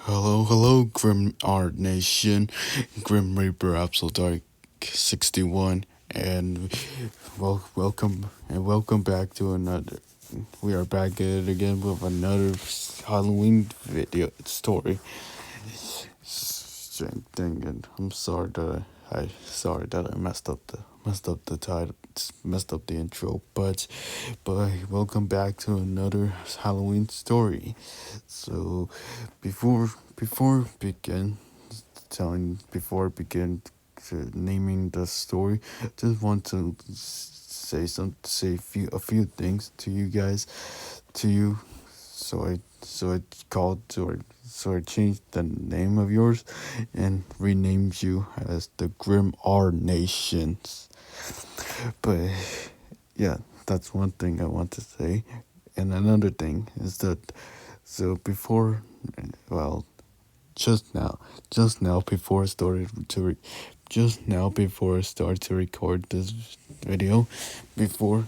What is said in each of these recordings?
Hello, Grim Art Nation, Grim Reaper Absol Dark 61, and welcome back to another. We are back at it again with another Halloween video story. Same thing, and I'm sorry that I messed up the title, messed up the intro, but welcome back to another Halloween story. So before before begin to naming the story, I just want to say a few things to you guys, to you. So I called so I changed the name of yours and renamed you as the Grim R Nations. But yeah, that's one thing I want to say. And another thing is that so before, well, just now before I started to before I started to record this video, before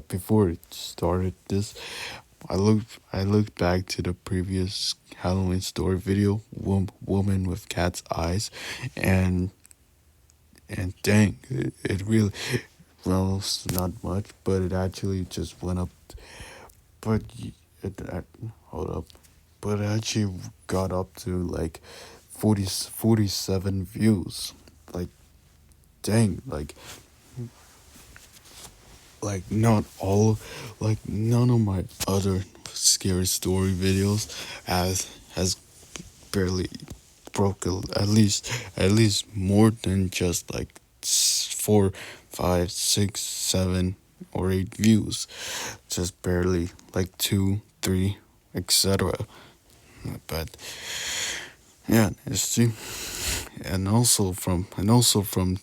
before it started this, I looked back to the previous Halloween story video, Woman with Cat's Eyes, and dang, it really, well, it's not much, but it actually just went up. But hold up, but it actually got up to like 47 views. Like, dang, not all, like none of my other scary story videos has barely broke at least more than just like 4, 5, 6, 7 or 8 views, just barely like 2, 3, etc. But yeah, you see, and also from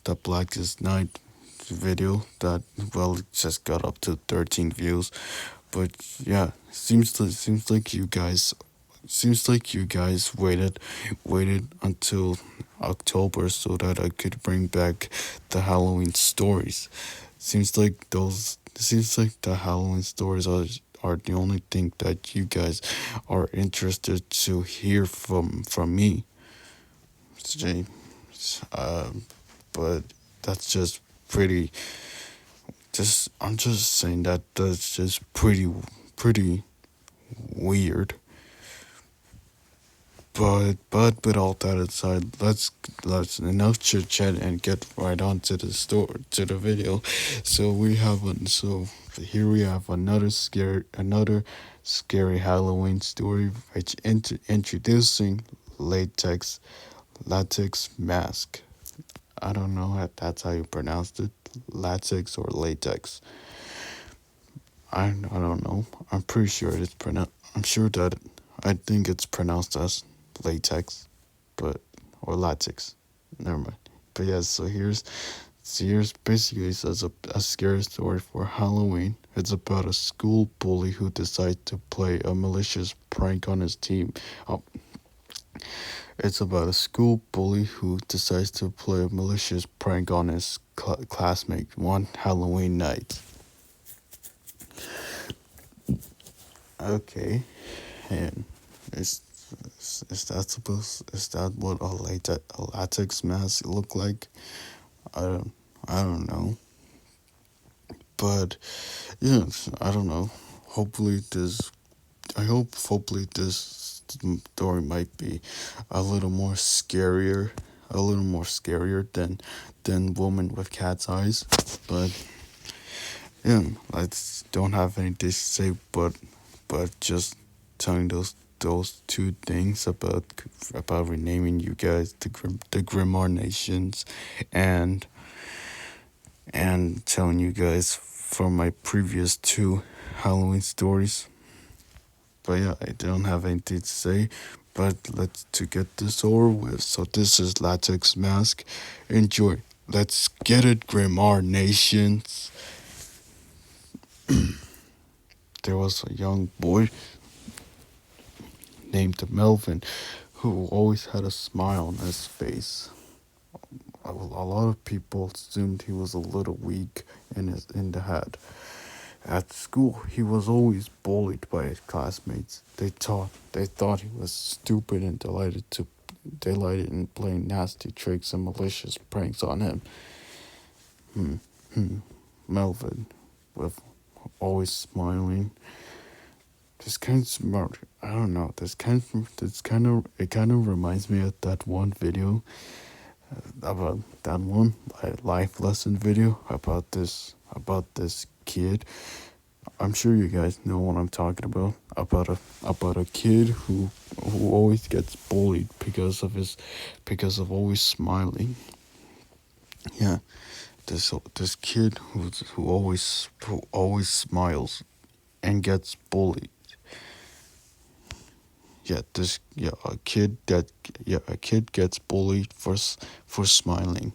the Blackest Night video that, well, it just got up to 13 views. But yeah, seems like you guys waited until October so that I could bring back the Halloween stories. Seems like the Halloween stories are the only thing that you guys are interested to hear from me. Jay. Um, but that's just pretty. Just I'm just saying that that's just pretty weird. But with all that aside, let's enough chit chat and get right on to the video. So here we have another scary Halloween story, which introducing latex latex mask. I don't know if that's how you pronounced it, latex or latex. I don't know. I'm pretty sure it's pronounced. I'm sure that I think it's pronounced as latex, but or latex. Never mind. But yeah, so here's basically says a scary story for Halloween. It's about a school bully who decides to play a malicious prank on his team. Oh, it's about a school bully who decides to play a malicious prank on his classmate one Halloween night. Okay, and is is that what a latex mask look like? I don't I don't know, but yeah, I don't know. Hopefully this hopefully this story might be a little more scarier, than Woman with Cat's Eyes. But yeah, I don't have anything to say, but just telling those two things about renaming you guys the Grimoire Nations, and telling you guys from my previous two Halloween stories. But yeah, I don't have anything to say. But let's to get this over with. So this is Latex Mask. Enjoy. Let's get it, Grimoire Nations. There was a young boy named Melvin who always had a smile on his face. A lot of people assumed he was a little weak in the head. At school, he was always bullied by his classmates. They thought he was stupid and delighted in playing nasty tricks and malicious pranks on him. Hmm. Hmm. Melvin, with always smiling. This kind of smart. I don't know. It kind of reminds me of that one video about that one life lesson video about this kid. I'm sure you guys know what I'm talking about. About a kid who always gets bullied because of always smiling. Yeah, this kid who always smiles and gets bullied. A kid gets bullied for smiling.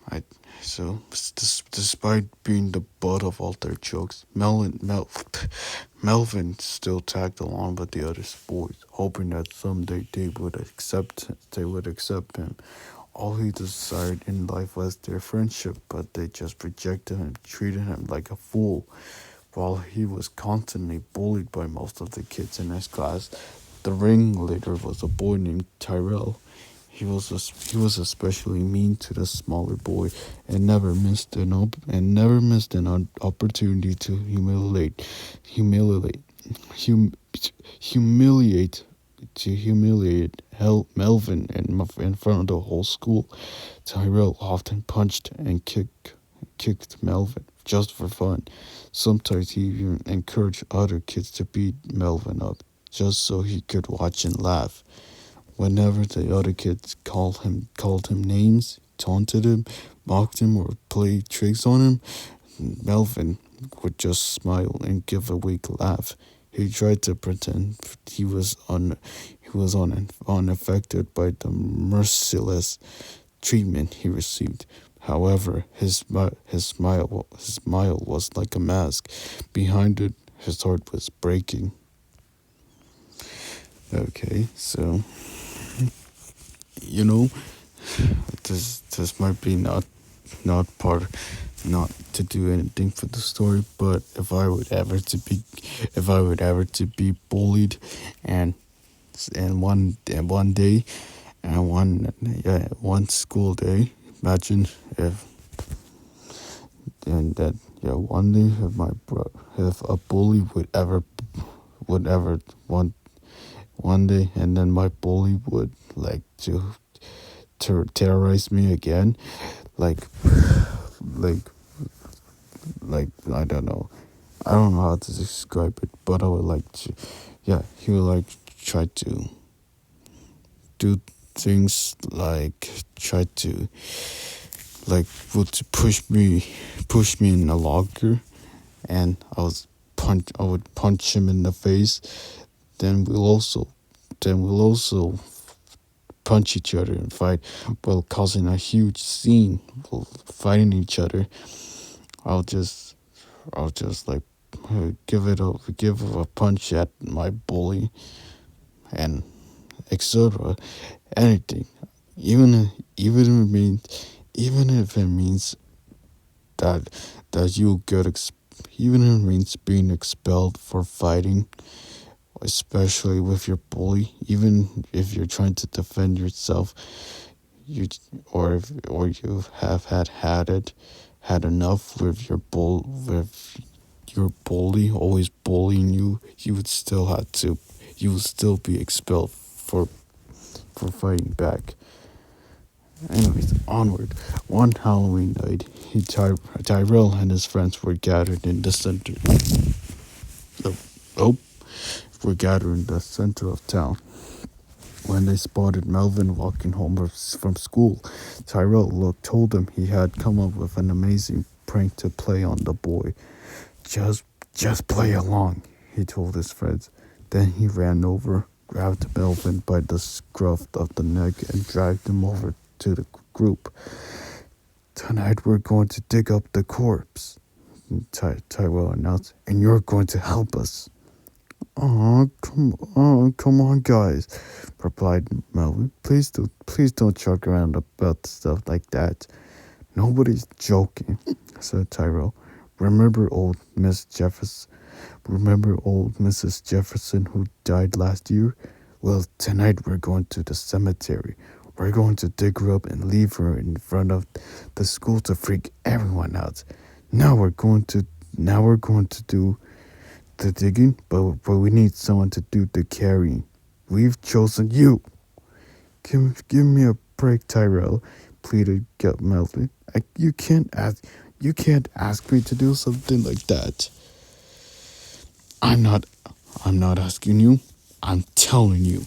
I so despite being the butt of all their jokes, Melvin still tagged along with the other boys, hoping that someday they would accept him. All he desired in life was their friendship, but they just rejected him, treated him like a fool. While he was constantly bullied by most of the kids in his class, the ringleader was a boy named Tyrell. He was especially mean to the smaller boy and never missed an opportunity to humiliate hum, humiliate Melvin in front of the whole school. Tyrell often punched and kicked Melvin just for fun. Sometimes he even encouraged other kids to beat Melvin up just so he could watch and laugh. Whenever the other kids called him names, taunted him, mocked him, or played tricks on him, Melvin would just smile and give a weak laugh. He tried to pretend he was unaffected by the merciless treatment he received. However, his smile was like a mask. Behind it, his heart was breaking. Okay, so you know, this might be not to do anything for the story, but if I would ever to be bullied, and one day, and one school day, imagine if and that one day, if a bully would ever one day, and then my bully would like to terrorize me again, like like I don't know how to describe it, but I would like to, he would like try to do things like try to would push me in a locker, and I would punch him in the face. Then we'll also punch each other and fight, while causing a huge scene while fighting each other. I'll just I'll just like give a punch at my bully, and etc. Anything, even if it means that you even if it means being expelled for fighting, especially with your bully. Even if you're trying to defend yourself, you or you have had enough with your bully always bullying you. You would still be expelled for fighting back. Anyways, onward. One Halloween night, Tyrell and his friends were gathered in the center. Oh, were gathered in the center of town when they spotted Melvin walking home from school. Tyrell told him he had come up with an amazing prank to play on the boy. Just play along, he told his friends. Then he ran over, grabbed Melvin by the scruff of the neck, and dragged him over to the group. Tonight we're going to dig up the corpse, Tyrell announced, and you're going to help us. Oh, come on, guys, replied Melvin. Please don't joke around about stuff like that. Nobody's joking, said Tyrell. Remember old Miss Jefferson? Remember old Mrs. Jefferson who died last year? Well, tonight we're going to the cemetery. We're going to dig her up and leave her in front of the school to freak everyone out. Now we're going to now we're going to do the digging, but we need someone to do the carrying. We've chosen you. Give me a break, Tyrell, pleaded Melvin. You can't ask me to do something like that. I'm not I'm not asking you. I'm telling you,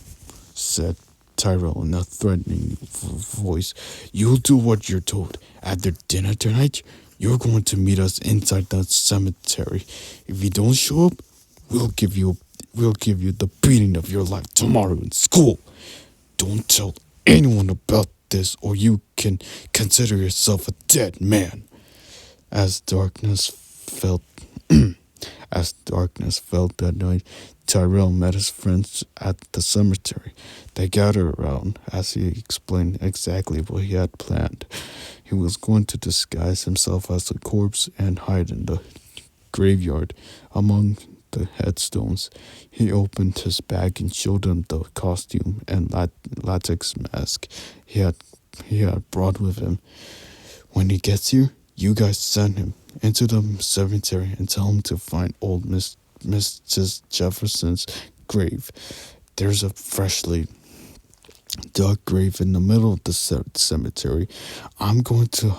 said Tyrell in a threatening voice. You'll do what you're told. After dinner tonight, you're going to meet us inside the cemetery. If you don't show up, we'll give you we'll give you the beating of your life tomorrow in school. Don't tell anyone about this or you can consider yourself a dead man. As darkness fell as darkness fell that night, Tyrell met his friends at the cemetery. They gathered around as he explained exactly what he had planned. He was going to disguise himself as a corpse and hide in the graveyard among the headstones. He opened his bag and showed them the costume and latex mask he had he had brought with him. When he gets here, you guys send him into the cemetery and tell him to find old Mrs. Jefferson's grave. There's a freshly dug grave in the middle of the cemetery. I'm going to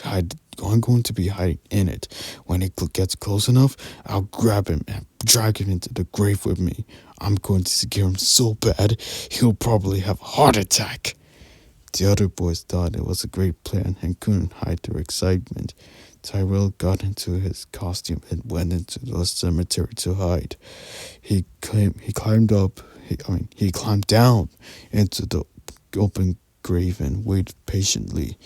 hide. I'm going to be hiding in it. When it gets close enough, I'll grab him and drag him into the grave with me. I'm going to scare him so bad, he'll probably have a heart attack. The other boys thought it was a great plan and couldn't hide their excitement. Tyrell got into his costume and went into the cemetery to hide. He climbed up. He climbed down into the open grave and waited patiently.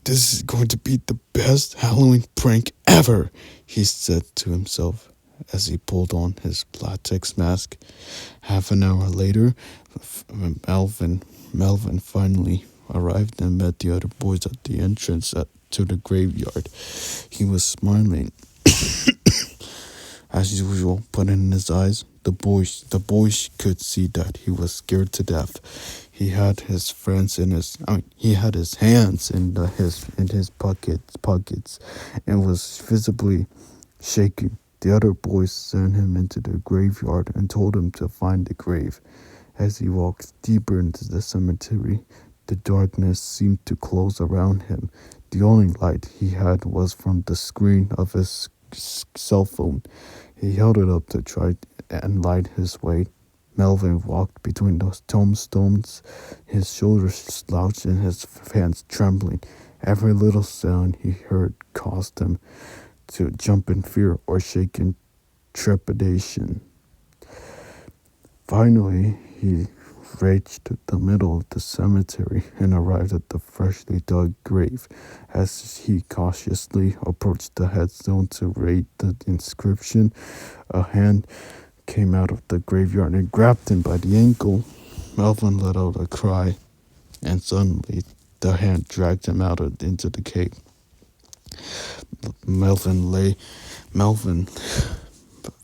This is going to be the best Halloween prank ever, he said to himself as he pulled on his latex mask. Half an hour later, Melvin Melvin finally arrived and met the other boys at the entrance to the graveyard. He was smiling as usual, but in his eyes, the boys could see that he was scared to death. He had his friends in his, he had his hands in his pockets, and was visibly shaking. The other boys sent him into the graveyard and told him to find the grave. As he walked deeper into the cemetery, the darkness seemed to close around him. The only light he had was from the screen of his cell phone. He held it up to try and light his way. Melvin walked between those tombstones, his shoulders slouched and his hands trembling. Every little sound he heard caused him to jump in fear or shake in trepidation. Finally, he reached the middle of the cemetery and arrived at the freshly dug grave. As he cautiously approached the headstone to read the inscription, a hand came out of the graveyard and grabbed him by the ankle. Melvin let out a cry, and suddenly the hand dragged him out into the cave. Melvin lay Melvin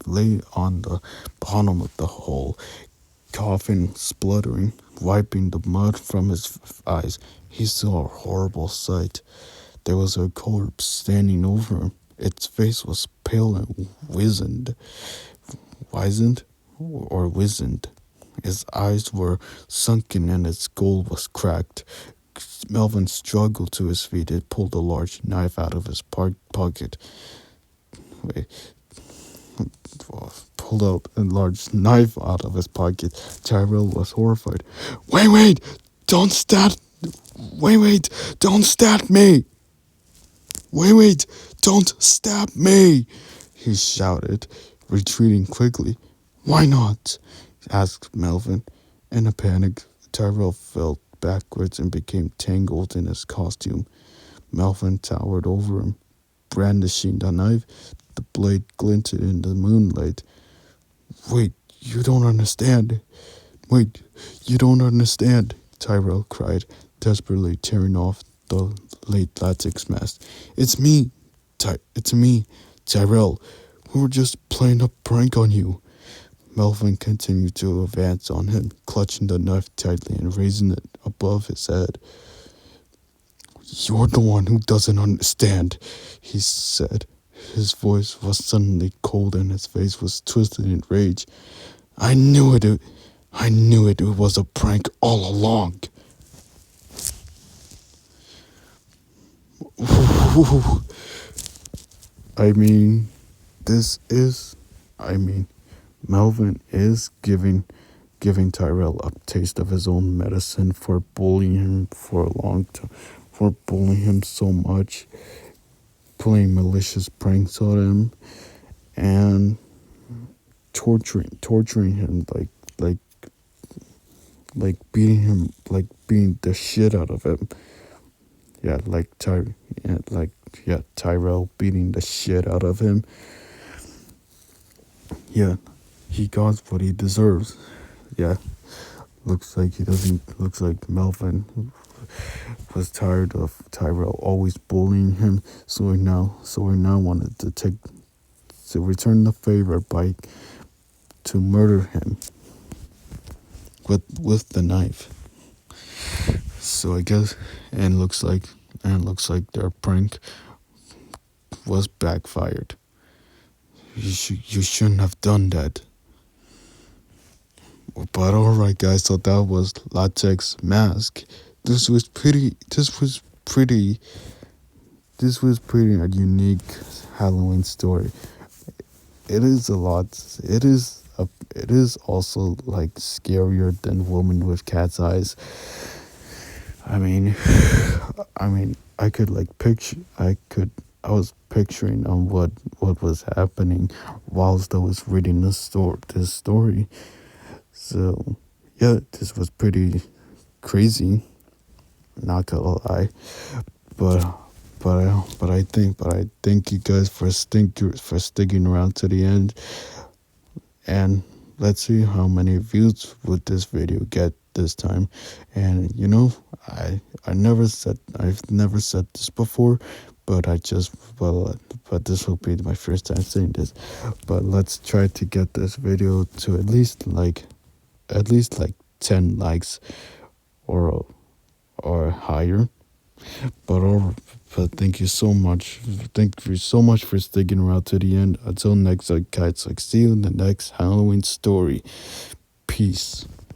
lay on the bottom of the hole, coughing, spluttering, wiping the mud from his eyes. He saw a horrible sight. There was a corpse standing over him. Its face was pale and wizened. His eyes were sunken and his skull was cracked. Melvin struggled to his feet and pulled a large knife out of his pocket. Wait, pulled out a large knife out of his pocket. Tyrell was horrified. Wait, don't stab, wait, don't stab me. Wait, don't stab me, he shouted, retreating quickly. Why not? Asked Melvin. In a panic, Tyrell fell backwards and became tangled in his costume. Melvin towered over him, brandishing the knife. The blade glinted in the moonlight. Wait, you don't understand. Wait, you don't understand, Tyrell cried, desperately tearing off the late latex mask. It's me, It's me, Tyrell. We were just playing a prank on you. Melvin continued to advance on him, clutching the knife tightly and raising it above his head. You're the one who doesn't understand, he said. His voice was suddenly cold and his face was twisted in rage. I knew it. I knew it. It was a prank all along. I mean, this is. I mean, Melvin is giving Tyrell a taste of his own medicine for bullying him for a long time, for bullying him so much, playing malicious pranks on him, and torturing him like beating him, like beating the shit out of him. Yeah, Tyrell beating the shit out of him. Yeah, he got what he deserves. Yeah, looks like he doesn't. Looks like Melvin was tired of Tyrell always bullying him, so he now wanted to return the favor by to murder him with the knife. So I guess, and looks like their prank was backfired. You shouldn't have done that. But alright, guys. So that was Latex Mask. This was pretty a unique Halloween story. It is a lot. It is also like scarier than Woman with Cat's Eyes. I mean, I could like picture. I was picturing on what was happening whilst I was reading this story. So yeah, this was pretty crazy. Not gonna lie, but I thank you guys for sticking around to the end, and let's see how many views would this video get this time. And I've never said this before, but but this will be my first time saying this. But let's try to get this video to at least like 10 likes or higher. But thank you so much. Thank you so much for sticking around to the end. Until next time, guys, see you in the next Halloween story. Peace.